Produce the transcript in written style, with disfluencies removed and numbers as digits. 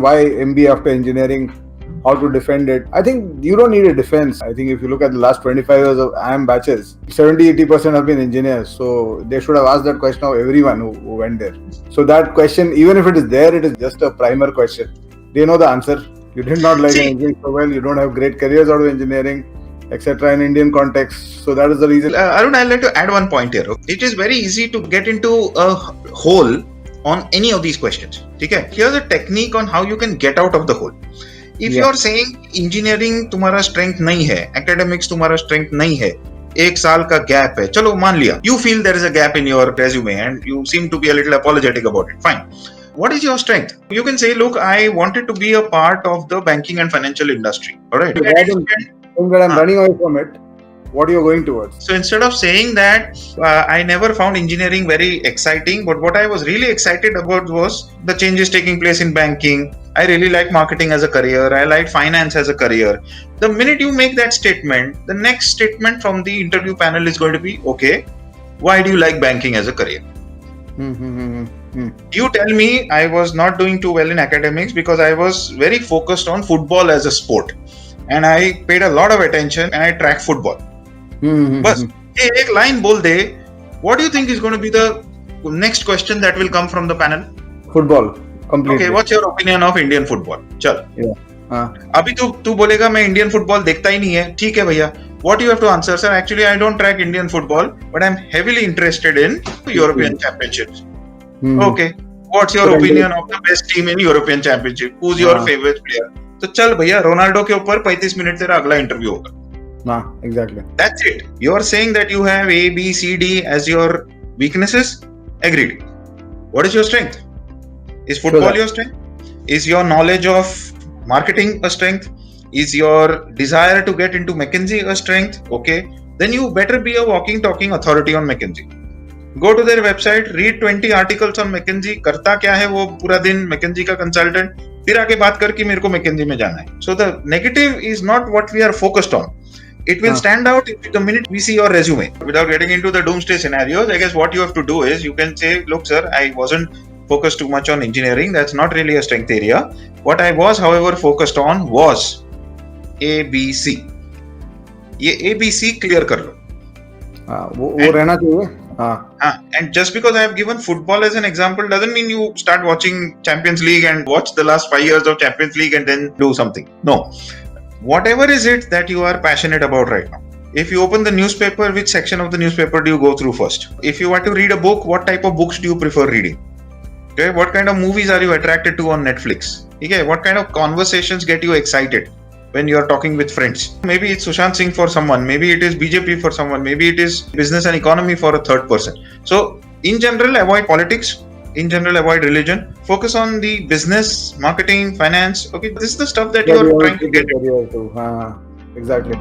why MBA after engineering, how to defend it. I think you don't need a defense. I think if you look at the last 25 years of IIM batches, 70-80% have been engineers. So they should have asked that question of everyone who went there. So that question, even if it is there, it is just a primer question. They know the answer. You did not like engineering so well, you don't have great careers out of engineering, etc. in Indian context. So that is the reason. Arun, I'd like to add one point here. It is very easy to get into a hole on any of these questions. Okay? Here's a technique on how you can get out of the hole. If you are saying engineering तुम्हारा strength नहीं है, academics तुम्हारा strength नहीं है, एक साल का gap है, चलो मान लिया, you feel there is a gap in your resume and you seem to be a little apologetic about it. Fine. What is your strength? You can say, look, I wanted to be a part of the banking and financial industry. All right. I'm running away from it. What are you going towards? So instead of saying that I never found engineering very exciting, but what I was really excited about was the changes taking place in banking. I really like marketing as a career. I like finance as a career. The minute you make that statement, the next statement from the interview panel is going to be, okay, why do you like banking as a career? You tell me I was not doing too well in academics because I was very focused on football as a sport. And I paid a lot of attention and I tracked football. But एक line बोल दे, what do you think is going to be the next question that will come from the panel? Football, completely. Okay, what's your opinion of Indian football? चल. अभी तू बोलेगा मैं Indian football देखता ही नहीं है, ठीक है भैया. What you have to answer, sir? Actually, I don't track Indian football, but I'm heavily interested in European Championships. Okay, what's your opinion of the best team in European Championship? Who's your favorite player? तो चल भैया Ronaldo के ऊपर 35 minute तेरा अगला interview होगा. Exactly. That's it. You are saying that you have A, B, C, D as your weaknesses. Agreed. What is your strength? Is football your strength? Is your knowledge of marketing a strength? Is your desire to get into McKinsey a strength? Okay. Then you better be a walking, talking authority on McKinsey. Go to their website, read 20 articles on McKinsey. करता क्या है वो पूरा दिन McKinsey का consultant. फिर आके बात करके मेरे को McKinsey में जाना है. So the negative is not what we are focused on. It will stand out the minute we see your resume. Without getting into the doomsday scenarios, I guess what you have to do is you can say, look, sir, I wasn't focused too much on engineering. That's not really a strength area. What I was, however, focused on was A, B, C. ये A, B, C clear कर लो. वो रहना चाहिए. And just because I have given football as an example doesn't mean you start watching Champions League and watch the last 5 years of Champions League and then do something. No. Whatever is it that you are passionate about right now. If you open the newspaper, which section of the newspaper do you go through first? If you want to read a book, what type of books do you prefer reading? Okay, what kind of movies are you attracted to on Netflix? Okay, what kind of conversations get you excited when you are talking with friends? Maybe it's Sushant Singh for someone, maybe it is BJP for someone, maybe it is business and economy for a third person. So, in general, avoid politics. In general, avoid religion. Focus on the business, marketing, finance. Okay, this is the stuff that you are trying to get. Exactly.